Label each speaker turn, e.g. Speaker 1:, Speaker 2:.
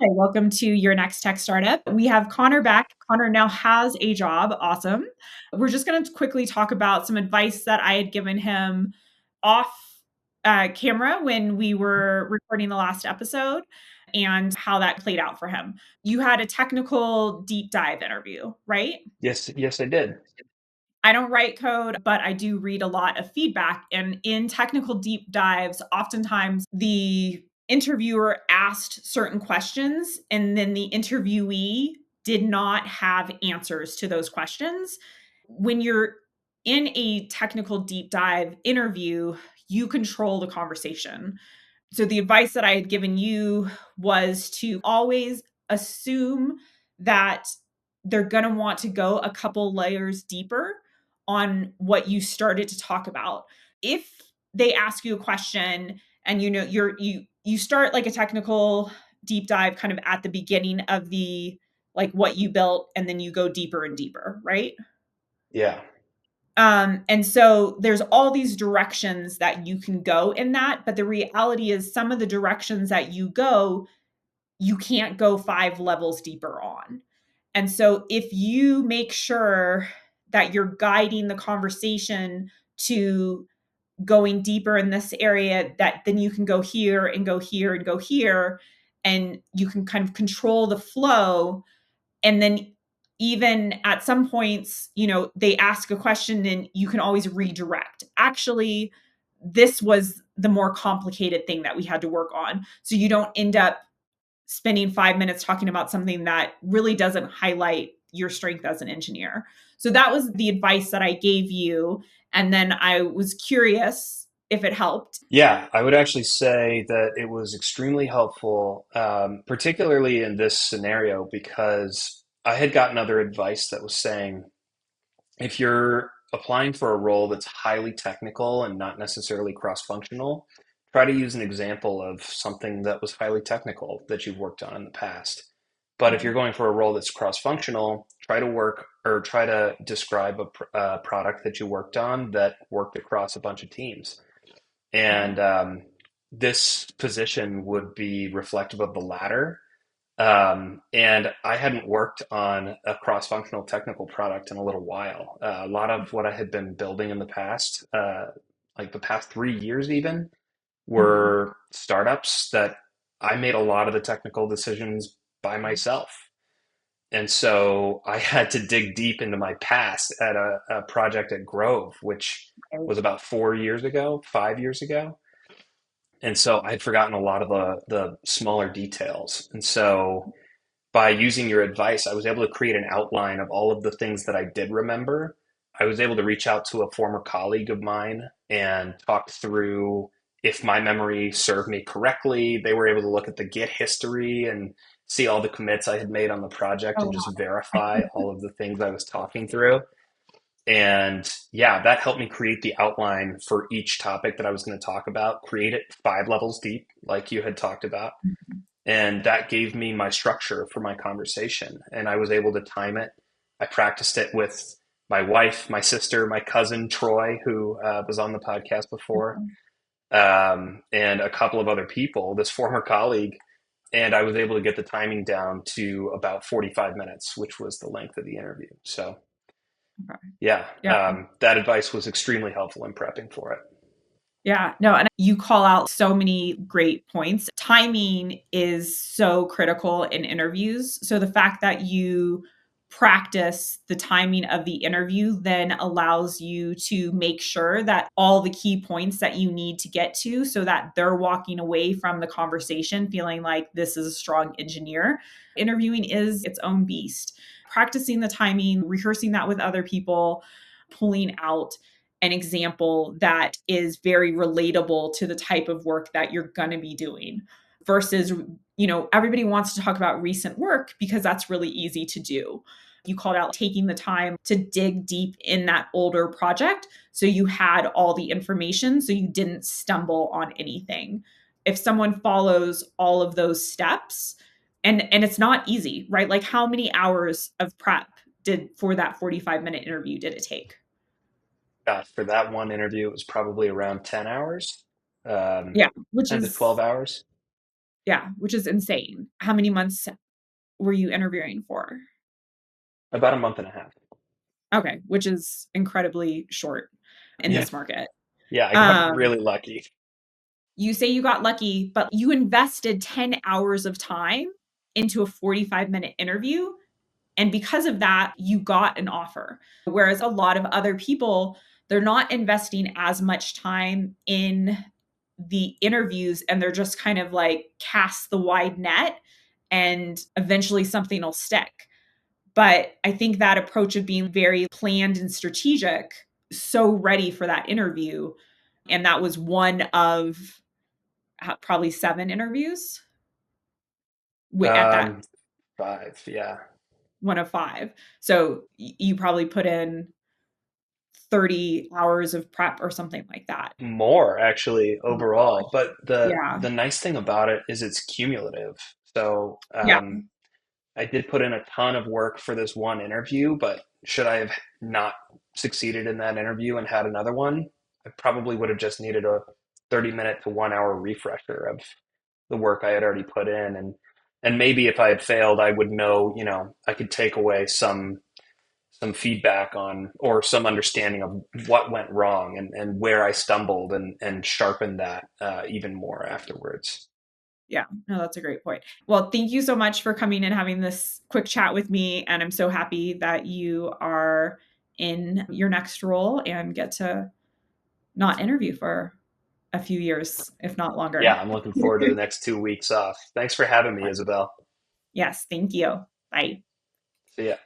Speaker 1: Hi, welcome to your next tech startup. We have Connor back. Connor now has a job. Awesome. We're just going to quickly talk about some advice that I had given him off camera when we were recording the last episode and how that played out for him. You had a technical deep dive interview, right?
Speaker 2: Yes, yes, I did.
Speaker 1: I don't write code, but I do read a lot of feedback. And in technical deep dives, oftentimes the interviewer asked certain questions, and then the interviewee did not have answers to those questions. When you're in a technical deep dive interview, you control the conversation. So the advice that I had given you was to always assume that they're going to want to go a couple layers deeper on what you started to talk about. If they ask you a question and you start like a technical deep dive kind of at the beginning of the like what you built and then you go deeper and deeper, right?
Speaker 2: Yeah,
Speaker 1: And so there's all these directions that you can go in that, but the reality is some of the directions that you go, you can't go 5 levels deeper on. And so if you make sure that you're guiding the conversation to going deeper in this area, that then you can go here and go here and go here, and you can kind of control the flow. And then even at some points, they ask a question and you can always redirect. Actually, this was the more complicated thing that we had to work on. So you don't end up spending 5 minutes talking about something that really doesn't highlight your strength as an engineer. So that was the advice that I gave you. And then I was curious if it helped.
Speaker 2: yeah, I would actually say that it was extremely helpful, particularly in this scenario, because I had gotten other advice that was saying if you're applying for a role that's highly technical and not necessarily cross-functional, try to use an example of something that was highly technical that you've worked on in the past. But if you're going for a role that's cross-functional, try to work or try to describe a product that you worked on that worked across a bunch of teams.
Speaker 1: Okay.
Speaker 2: And this position would be reflective of the latter. And I hadn't worked on a cross-functional technical product in a little while. A lot of what I had been building in the past, like the past 3 years even,
Speaker 1: Mhm.
Speaker 2: were startups that I made a lot of the technical decisions by myself. And so I had to dig deep into my past at a project at Grove, which
Speaker 1: Okay.
Speaker 2: was about 4 years ago, 5 years ago. And so I'd forgotten a lot of the smaller details. And so by using your advice, I was able to create an outline of all of the things that I did remember. I was able to reach out to a former colleague of mine and talk through if my memory served me correctly. They were able to look at the Git history and see all the commits I had made on the project
Speaker 1: Oh,
Speaker 2: and
Speaker 1: wow.
Speaker 2: just verify all of the things I was talking through. And yeah, that helped me create the outline for each topic that I was going to talk about, create it 5 levels deep, like you had talked about. And that gave me my structure for my conversation. And I was able to time it. I practiced it with my wife, my sister, my cousin, Troy, who was on the podcast before, and a couple of other people, this former colleague. And I was able to get the timing down to about 45 minutes, which was the length of the interview. So,
Speaker 1: Okay.
Speaker 2: yeah,
Speaker 1: Yeah.
Speaker 2: that advice was extremely helpful in prepping for it.
Speaker 1: Yeah, no, and you call out so many great points. Timing is so critical in interviews. So the fact that you practice the timing of the interview then allows you to make sure that all the key points that you need to get to so that they're walking away from the conversation feeling like this is a strong engineer. Interviewing is its own beast. Practicing the timing, rehearsing that with other people, pulling out an example that is very relatable to the type of work that you're going to be doing versus everybody wants to talk about recent work because that's really easy to do. You called out taking the time to dig deep in that older project so you had all the information so you didn't stumble on anything. If someone follows all of those steps, and it's not easy, right? Like how many hours of prep did for that 45-minute interview did it take?
Speaker 2: For that one interview, it was probably around 10 hours, um,
Speaker 1: Yeah, which
Speaker 2: 10 to 12
Speaker 1: is
Speaker 2: hours.
Speaker 1: Yeah, which is insane. How many months were you interviewing for?
Speaker 2: About a month and a half.
Speaker 1: Okay, which is incredibly short in
Speaker 2: Yeah.
Speaker 1: this market.
Speaker 2: Yeah, I got
Speaker 1: Um,
Speaker 2: really lucky.
Speaker 1: you say you got lucky, but you invested 10 hours of time into a 45-minute interview. And because of that, you got an offer. Whereas a lot of other people, they're not investing as much time in the interviews and they're just kind of like cast the wide net and eventually something will stick. But I think that approach of being very planned and strategic, so ready for that interview. And that was one of probably 7 interviews at that
Speaker 2: Um, 5, yeah.
Speaker 1: one of five. So you probably put in 30 hours of prep or something like that.
Speaker 2: More actually
Speaker 1: Oh my
Speaker 2: overall,
Speaker 1: gosh.
Speaker 2: but
Speaker 1: Yeah.
Speaker 2: the nice thing about it is it's cumulative. So
Speaker 1: Yeah.
Speaker 2: I did put in a ton of work for this one interview, but should I have not succeeded in that interview and had another one, I probably would have just needed a 30-minute to 1 hour refresher of the work I had already put in. And maybe if I had failed, I would know, I could take away some feedback on or some understanding of what went wrong and where I stumbled and sharpen that even more afterwards.
Speaker 1: Yeah. No, that's a great point. Well, thank you so much for coming and having this quick chat with me. And I'm so happy that you are in your next role and get to not interview for a few years, if not
Speaker 2: Yeah,
Speaker 1: longer.
Speaker 2: I'm looking forward to the next 2 weeks off. Thanks for having me, Isabel.
Speaker 1: Yes. Thank you. Bye.
Speaker 2: See ya.